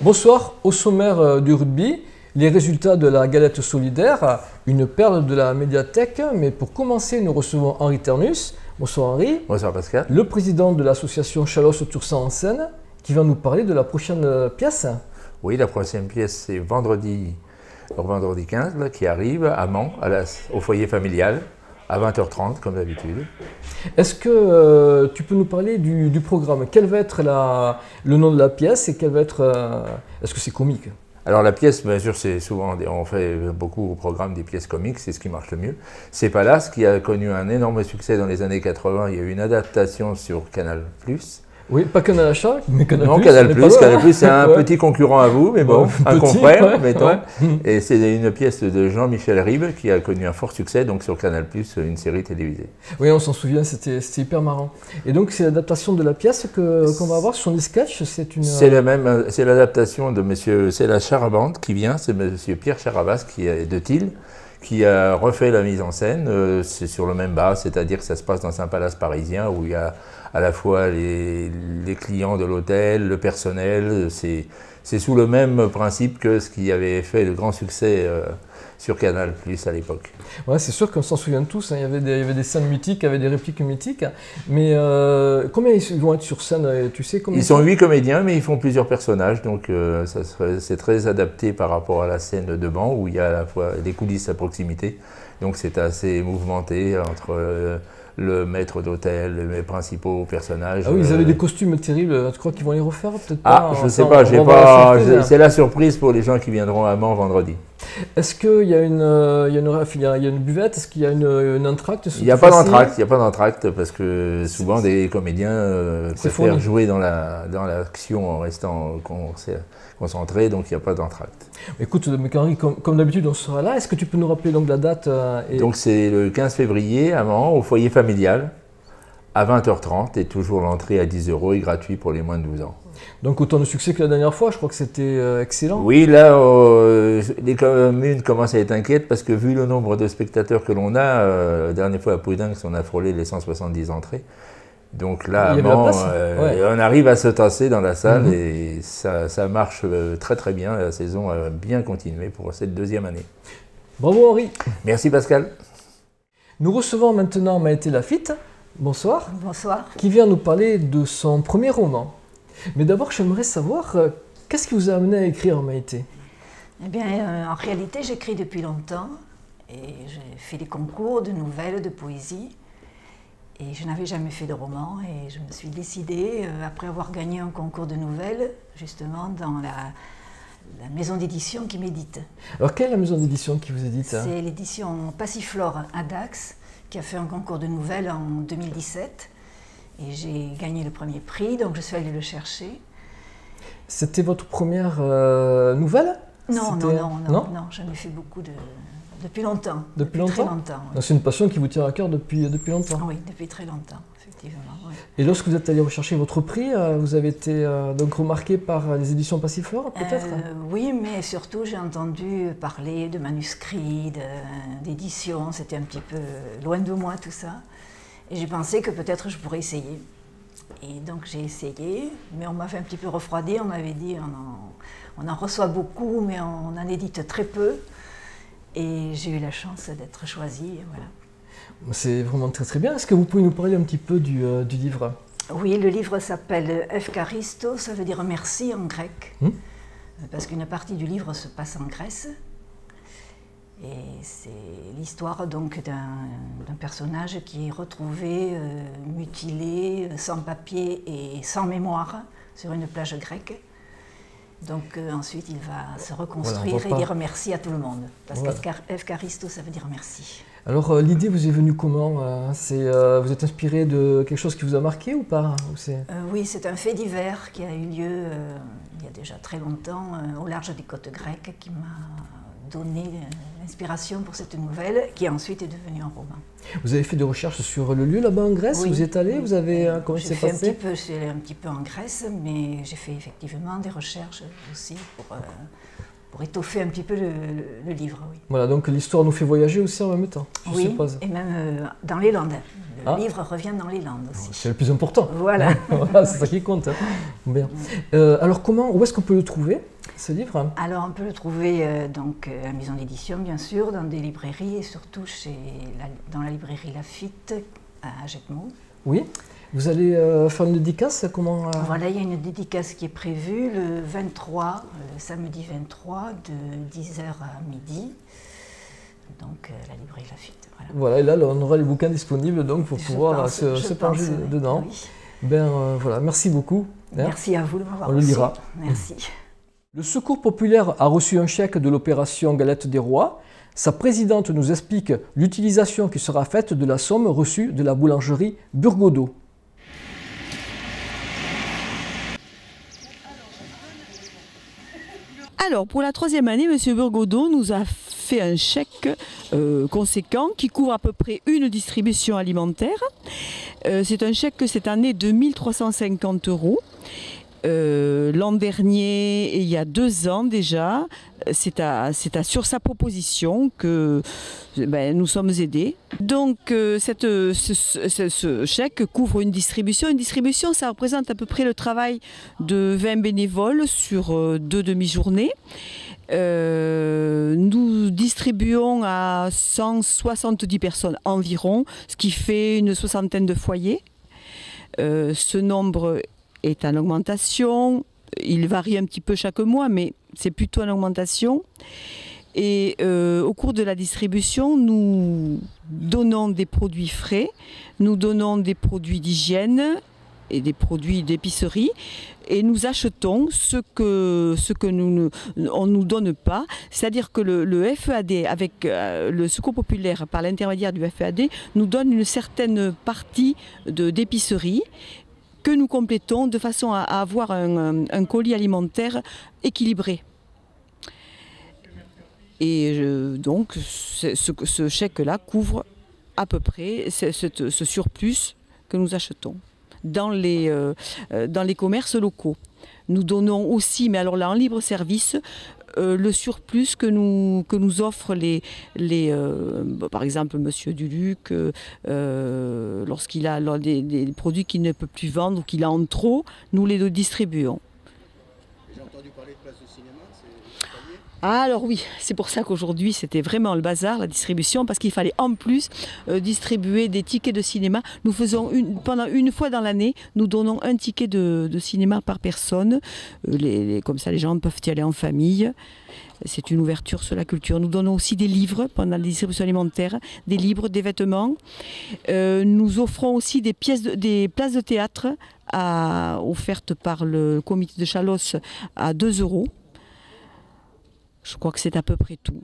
Bonsoir, au sommaire du rugby, les résultats de la galette solidaire, une perle de la médiathèque. Mais pour commencer, nous recevons Henri Ternus. Bonsoir Henri. Bonsoir Pascal. Le président de l'association Chalosse-Tursan-en-Seine, qui va nous parler de la prochaine pièce. Oui, la prochaine pièce, c'est vendredi 15, là, qui arrive à Mans, au foyer familial, à 20h30, comme d'habitude. Est-ce que tu peux nous parler du programme? Quel va être le nom de la pièce et quel va être... Est-ce que c'est comique? Alors la pièce, bien sûr, c'est souvent, on fait beaucoup au programme des pièces comiques, c'est ce qui marche le mieux. C'est Palace, qui a connu un énorme succès dans les années 80. Il y a eu une adaptation sur Canal+. Oui, pas Canal Achat, mais Canal+. Non, Canal+, c'est un petit concurrent à vous, mais bon, un confrère, mettons. Ouais. Et c'est une pièce de Jean-Michel Ribes qui a connu un fort succès, donc sur Canal+, une série télévisée. Oui, on s'en souvient, c'était hyper marrant. Et donc, c'est l'adaptation de la pièce qu'on va avoir, ce sont des sketchs, C'est l'adaptation c'est la charabande qui vient, c'est monsieur Pierre Charabas, qui est de Tille, qui a refait la mise en scène. C'est sur le même bas, c'est-à-dire que ça se passe dans un palace parisien où il y a à la fois les clients de l'hôtel, le personnel. C'est sous le même principe que ce qui avait fait le grand succès sur Canal+ à l'époque. Ouais, c'est sûr qu'on s'en souvient tous, hein. Il y avait des scènes mythiques, il y avait des répliques mythiques. Mais combien ils vont être sur scène, tu sais combien? Ils sont 8 comédiens, mais ils font plusieurs personnages, donc c'est très adapté par rapport à la scène de Mans, où il y a à la fois des coulisses à proximité. Donc c'est assez mouvementé entre le maître d'hôtel, les principaux personnages. Ah oui, ils avaient des costumes terribles. Tu crois qu'ils vont les refaire? Peut-être pas. Ah, je ne sais pas. C'est la surprise pour les gens qui viendront à Mans vendredi. Est-ce qu'il y a une buvette? Est-ce qu'il y a une entracte? Il n'y a pas d'entracte, parce que souvent des comédiens préfèrent jouer dans l'action en restant concentrés, donc il n'y a pas d'entracte. Écoute, Henri, comme d'habitude, on sera là. Est-ce que tu peux nous rappeler donc la date Donc c'est le 15 février à Mans, au foyer familial, à 20h30, et toujours l'entrée à 10 € et gratuit pour les moins de 12 ans. Donc autant de succès que la dernière fois, je crois que c'était excellent. Oui, là, les communes commencent à être inquiètes parce que vu le nombre de spectateurs que l'on a, la dernière fois à Poudingue, on a frôlé les 170 entrées. Donc là, à Mans, on arrive à se tasser dans la salle et ça marche très très bien. La saison a bien continué pour cette deuxième année. Bravo Henri. Merci Pascal. Nous recevons maintenant Maïté Lafitte. Bonsoir. Bonsoir. Qui vient nous parler de son premier roman. Mais d'abord, j'aimerais savoir, qu'est-ce qui vous a amené à écrire, Maïté? Eh bien, en réalité, j'écris depuis longtemps et j'ai fait des concours de nouvelles, de poésie. Et je n'avais jamais fait de roman et je me suis décidée, après avoir gagné un concours de nouvelles, justement dans la maison d'édition qui m'édite. Alors, quelle est la maison d'édition qui vous édite? C'est l'édition Passiflore à Dax, qui a fait un concours de nouvelles en 2017. Et j'ai gagné le premier prix, donc je suis allée le chercher. C'était votre première nouvelle? Non, j'en ai fait beaucoup depuis longtemps. Depuis très longtemps. Oui. C'est une passion qui vous tient à cœur depuis longtemps? Oui, depuis très longtemps, effectivement. Oui. Et lorsque vous êtes allé rechercher votre prix, vous avez été donc remarqué par les éditions Passiflore, peut-être? Oui, mais surtout j'ai entendu parler de manuscrits, d'éditions, c'était un petit peu loin de moi tout ça. Et j'ai pensé que peut-être je pourrais essayer. Et donc j'ai essayé, mais on m'avait un petit peu refroidi, on m'avait dit on en reçoit beaucoup, mais on en édite très peu. Et j'ai eu la chance d'être choisie, et voilà. C'est vraiment très très bien. Est-ce que vous pouvez nous parler un petit peu du livre? Oui, le livre s'appelle Efkaristo, ça veut dire merci en grec. Parce qu'une partie du livre se passe en Grèce. Et c'est l'histoire donc d'un personnage qui est retrouvé mutilé, sans papier et sans mémoire sur une plage grecque. Donc ensuite il va se reconstruire et dire merci à tout le monde. Parce qu'Efkaristo ça veut dire merci. Alors l'idée vous est venue comment? Vous êtes inspiré de quelque chose qui vous a marqué ou pas? Oui, c'est un fait divers qui a eu lieu il y a déjà très longtemps au large des côtes grecques qui m'a donné l'inspiration pour cette nouvelle qui ensuite est devenue un roman. Vous avez fait des recherches sur le lieu là-bas en Grèce? Oui. Vous y êtes allé? Vous avez comment c'est passé? Je suis allée un petit peu en Grèce, mais j'ai fait effectivement des recherches aussi étoffer un petit peu le livre. Oui. Voilà, donc l'histoire nous fait voyager aussi en même temps. Oui, et même dans les Landes. Le livre revient dans les Landes aussi. C'est le plus important. Voilà. Voilà, c'est ça qui compte. Hein. Bien. Alors où est-ce qu'on peut le trouver, ce livre? Alors on peut le trouver donc, à la maison d'édition, bien sûr, dans des librairies et surtout dans la librairie Laffitte à Jetmo. Oui. Vous allez faire une dédicace? Comment Voilà, il y a une dédicace qui est prévue le 23, le samedi 23, de 10h à midi. Donc la librairie Laffitte. Voilà, et là on aura les bouquins disponibles donc pour pouvoir se plonger dedans. Oui. Voilà, merci beaucoup. Merci à vous de m'avoir reçu. On le lira. Merci. Le Secours populaire a reçu un chèque de l'opération Galette des Rois. Sa présidente nous explique l'utilisation qui sera faite de la somme reçue de la boulangerie Burgodeau. Alors, pour la 3e année, M. Burgodeau nous a fait un chèque conséquent qui couvre à peu près une distribution alimentaire. C'est un chèque cette année de 1 350 €. L'an dernier, et il y a 2 ans déjà, c'est sur sa proposition que nous sommes aidés. Donc ce chèque couvre une distribution. Une distribution, ça représente à peu près le travail de 20 bénévoles sur 2 demi-journées. Nous distribuons à 170 personnes environ, ce qui fait une 60aine de foyers. Ce nombre est en augmentation, il varie un petit peu chaque mois, mais c'est plutôt en augmentation. Et au cours de la distribution, nous donnons des produits frais, nous donnons des produits d'hygiène et des produits d'épicerie, et nous achetons ce que on ne nous donne pas. C'est-à-dire que le FEAD, avec le Secours populaire, par l'intermédiaire du FEAD, nous donne une certaine partie d'épicerie que nous complétons de façon à avoir un colis alimentaire équilibré. Et donc ce chèque-là couvre à peu près ce surplus que nous achetons dans les commerces locaux. Nous donnons aussi, mais alors là en libre service, le surplus que nous offrent par exemple Monsieur Duluc, lorsqu'il a des produits qu'il ne peut plus vendre ou qu'il a en trop, nous les distribuons. J'ai entendu parler de place de cinéma, alors oui, c'est pour ça qu'aujourd'hui c'était vraiment le bazar, la distribution, parce qu'il fallait en plus distribuer des tickets de cinéma. Nous faisons pendant une fois dans l'année, nous donnons un ticket de cinéma par personne. Comme ça les gens peuvent y aller en famille. C'est une ouverture sur la culture. Nous donnons aussi des livres pendant la distribution alimentaire, des livres, des vêtements. Nous offrons aussi des places de théâtre offertes par le comité de Chalosse à 2 €. Je crois que c'est à peu près tout.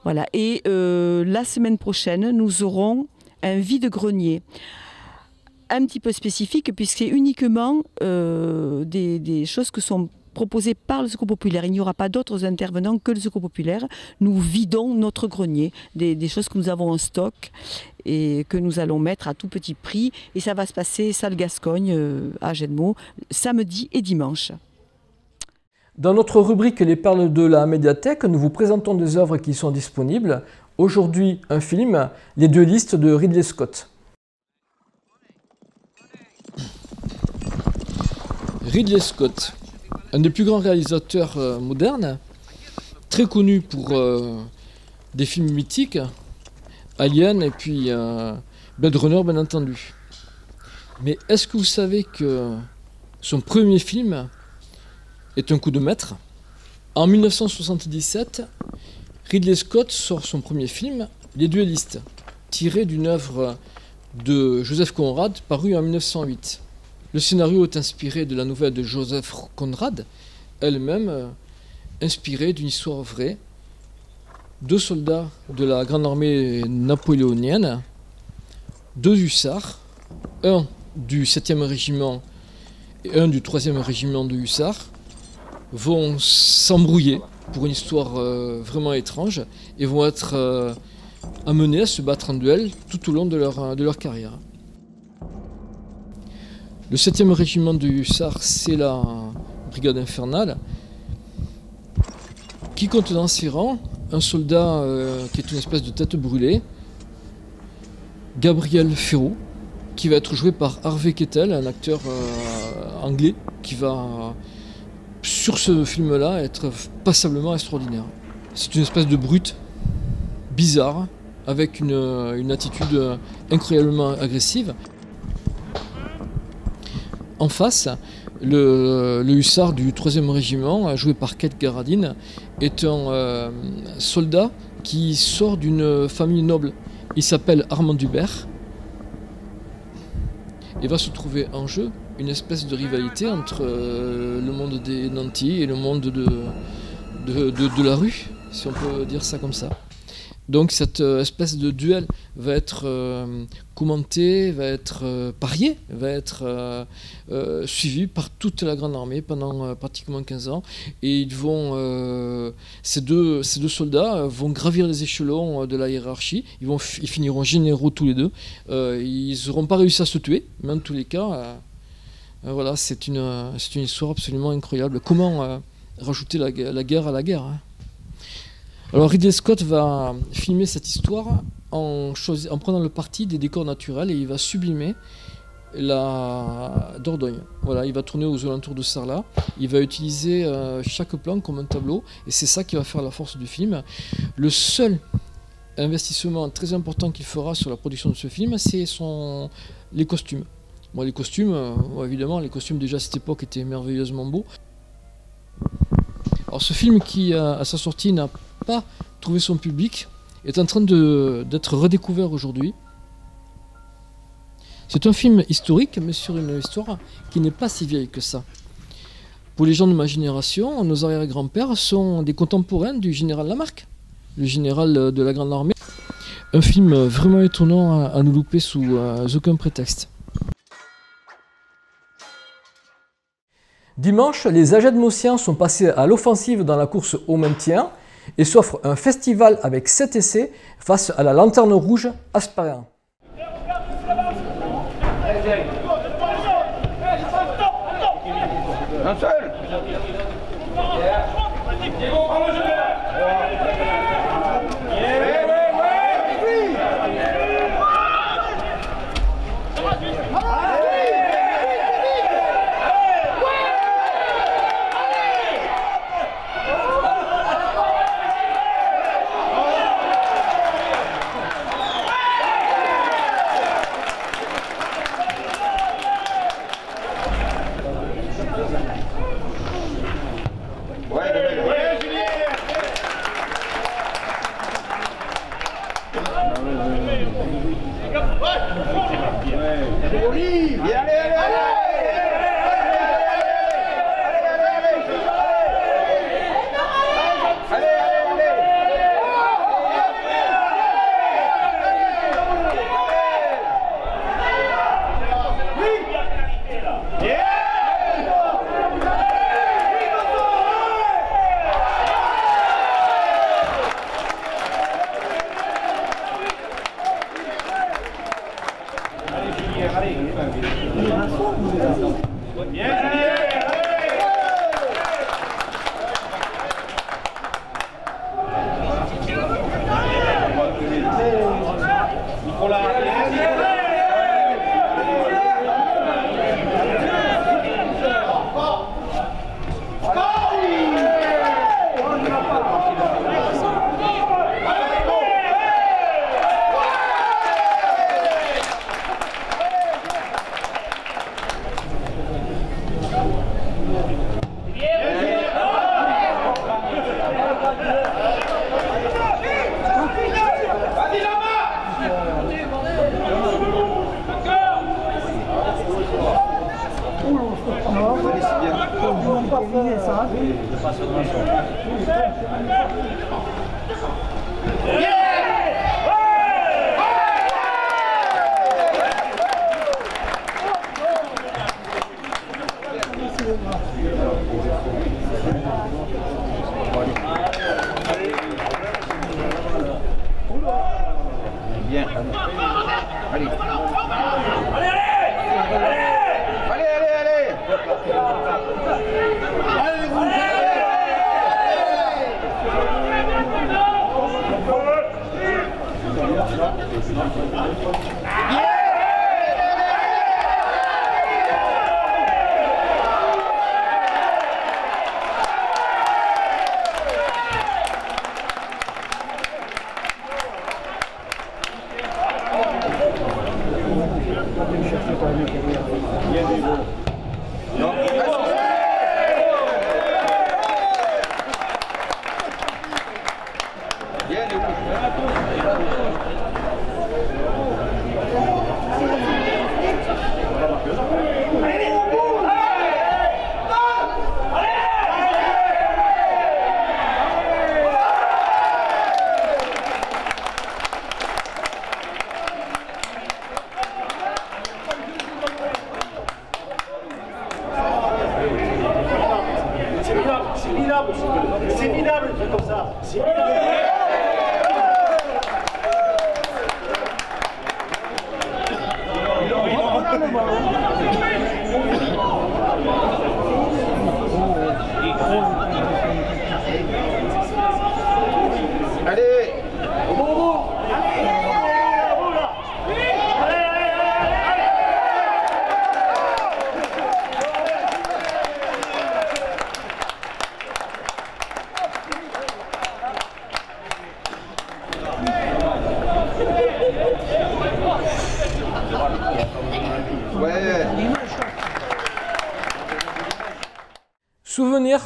Voilà. Et la semaine prochaine, nous aurons un vide-grenier. Un petit peu spécifique, puisque c'est uniquement des choses que sont proposées par le Secours populaire. Il n'y aura pas d'autres intervenants que le Secours populaire. Nous vidons notre grenier, des choses que nous avons en stock et que nous allons mettre à tout petit prix. Et ça va se passer salle Gascogne à Jetmo, samedi et dimanche. Dans notre rubrique Les perles de la médiathèque, nous vous présentons des œuvres qui sont disponibles. Aujourd'hui, un film, Les 2 listes de Ridley Scott. Ridley Scott, un des plus grands réalisateurs modernes, très connu pour des films mythiques, Alien et puis Blade Runner bien entendu. Mais est-ce que vous savez que son premier film est un coup de maître? En 1977, Ridley Scott sort son premier film, Les Duellistes, tiré d'une œuvre de Joseph Conrad parue en 1908. Le scénario est inspiré de la nouvelle de Joseph Conrad, elle-même inspirée d'une histoire vraie. 2 soldats de la grande armée napoléonienne, 2 hussards, un du 7e régiment et un du 3e régiment de hussards, vont s'embrouiller pour une histoire vraiment étrange et vont être amenés à se battre en duel tout au long de leur carrière. Le 7e régiment de hussards, c'est la brigade infernale. qui compte dans ses rangs un soldat qui est une espèce de tête brûlée, Gabriel Ferraud, qui va être joué par Harvey Keitel, un acteur anglais, qui va, sur ce film-là, être passablement extraordinaire. C'est une espèce de brute, bizarre, avec une attitude incroyablement agressive. En face, le hussard du 3e régiment, joué par Kate Garadine, est un soldat qui sort d'une famille noble. Il s'appelle Armand Dubert. Il va se trouver en jeu une espèce de rivalité entre le monde des nantis et le monde de la rue, si on peut dire ça comme ça. Donc cette espèce de duel va être commenté, va être parié, va être suivi par toute la grande armée pendant pratiquement 15 ans. Et ils vont, ces deux soldats vont gravir les échelons de la hiérarchie. Ils finiront généraux tous les deux. Ils n'auront pas réussi à se tuer, mais en tous les cas, voilà, c'est une histoire absolument incroyable. Comment rajouter la guerre à la guerre, hein. Alors Ridley Scott va filmer cette histoire en prenant le parti des décors naturels et il va sublimer la Dordogne. Voilà, il va tourner aux alentours de Sarlat, il va utiliser chaque plan comme un tableau et c'est ça qui va faire la force du film. Le seul investissement très important qu'il fera sur la production de ce film, c'est les costumes. Bon, les costumes, évidemment, les costumes déjà à cette époque étaient merveilleusement beaux. Alors ce film qui, à sa sortie, n'a pas trouvé son public, est en train d'être redécouvert aujourd'hui. C'est un film historique, mais sur une histoire qui n'est pas si vieille que ça. Pour les gens de ma génération, nos arrière-grands-pères sont des contemporains du général Lamarque, le général de la Grande Armée. Un film vraiment étonnant à ne louper sous aucun prétexte. Dimanche, les Agedmosiens sont passés à l'offensive dans la course au maintien et s'offrent un festival avec 7 essais face à la Lanterne Rouge Asparian. Un seul. minable, c'est minable, un truc comme ça. C'est minable. Allez, au bout.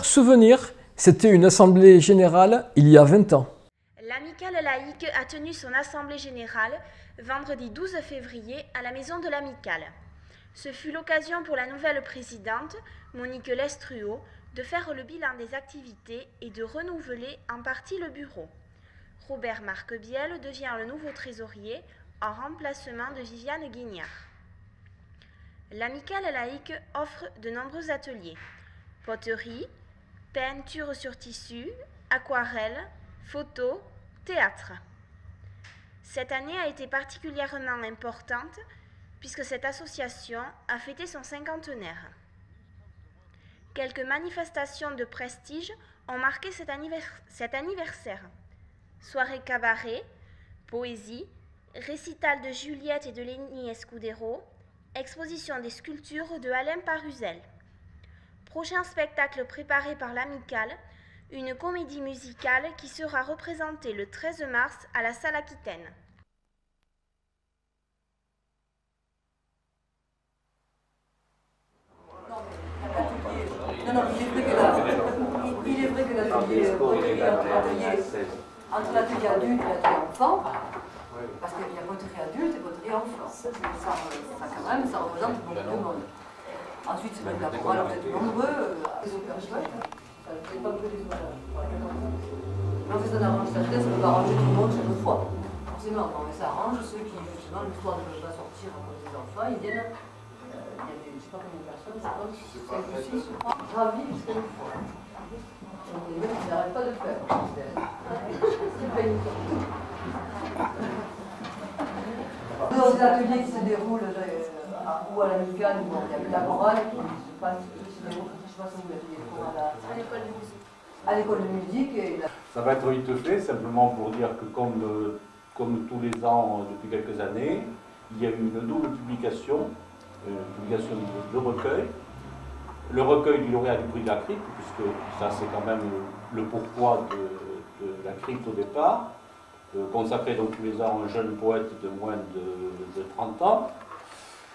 Souvenir, c'était une assemblée générale il y a 20 ans. L'Amicale laïque a tenu son assemblée générale vendredi 12 février à la maison de l'Amicale. Ce fut l'occasion pour la nouvelle présidente, Monique Lestruau, de faire le bilan des activités et de renouveler en partie le bureau. Robert Marquebiel devient le nouveau trésorier en remplacement de Viviane Guignard. L'Amicale laïque offre de nombreux ateliers: poterie, peinture sur tissu, aquarelle, photo, théâtre. Cette année a été particulièrement importante puisque cette association a fêté son cinquantenaire. Quelques manifestations de prestige ont marqué cet anniversaire. Soirée cabaret, poésie, récital de Juliette et de Lénie Escudero, exposition des sculptures de Alain Paruzel. Prochain spectacle préparé par l'Amicale, une comédie musicale qui sera représentée le 13 mars à la Salle Aquitaine. Non, il est vrai que l'atelier entre l'atelier adulte et l'atelier enfant, parce qu'il y a poterie adulte et poterie enfant. Ça quand même, ça représente beaucoup de monde. Ensuite, c'est même la chorale, on est nombreux, c'est super chouette. Ça ne fait pas que les ouvrages. Mais en fait, ça n'arrange ça ne peut pas arranger tout le monde chaque fois. Forcément, mais ça arrange ceux qui, justement, le soir ne peuvent pas sortir à cause des enfants, ils viennent. Il y a des, je ne sais pas combien de personnes, je pense, 5 ou 6, je crois, ravis jusqu'à une fois. Et les mecs, ils n'arrêtent pas de faire. C'est pénible. Dans des ateliers qui se déroulent ou à l'Amicale, ou il y a la chorale qui se passe, je ne sais pas si vous l'avez dit, à l'école de musique. À l'école de musique. Et ça va être vite fait, simplement pour dire que comme tous les ans depuis quelques années, il y a eu une double publication de recueil. Le recueil du lauréat du prix de la crypte, puisque ça c'est quand même le pourquoi de la crypte au départ, consacré donc tous les ans à un jeune poète de moins de 30 ans.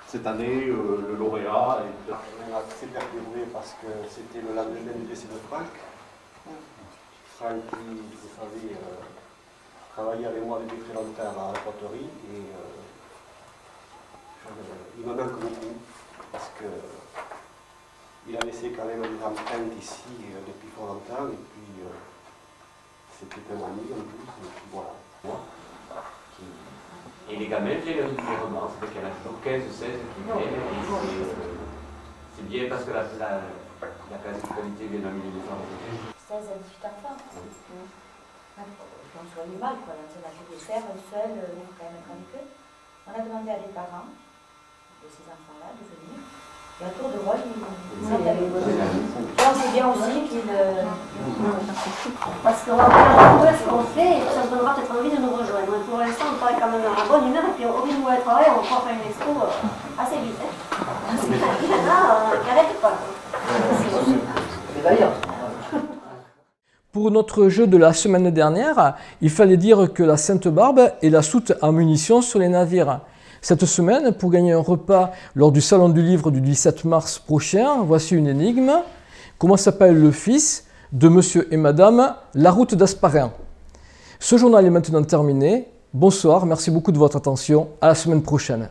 Cette année, le lauréat est... On a assez perturbé parce que c'était le lendemain du décès de Franck. Franck qui, vous savez, travaillait avec moi depuis très longtemps à la poterie et il me manque beaucoup parce que il a laissé quand même des empreintes ici depuis fort longtemps et puis c'était un ami en plus, et puis voilà. Et les gamins viennent régulièrement, c'est qu'il y en a toujours 15 ou 16 qui viennent. C'est bien parce que la qualité vient d'un milieu défavorisé. 16 à 18 enfants. On se voyait mal, quoi. On a fait des serres seuls, il faut quand même être avec eux. On a demandé à des parents de ces enfants-là de venir. Et à tour de rôle, ils sont avec eux. On sait bien aussi qu'ils... Parce qu'on va voir ce qu'on fait et ça nous donnera peut-être envie de nous rejoindre. Pour l'instant, on travaille quand même dans la bonne humeur et puis au rythme où on travaille, on va faire une expo assez vite. Parce qu'il y en a qui n'arrêtent pas. c'est d'ailleurs. Pour notre jeu de la semaine dernière, il fallait dire que la Sainte-Barbe est la soute à munitions sur les navires. Cette semaine, pour gagner un repas lors du Salon du Livre du 17 mars prochain, voici une énigme. Comment s'appelle le fils de Monsieur et Madame Laroute d'Asparin? Ce journal est maintenant terminé. Bonsoir, merci beaucoup de votre attention. À la semaine prochaine.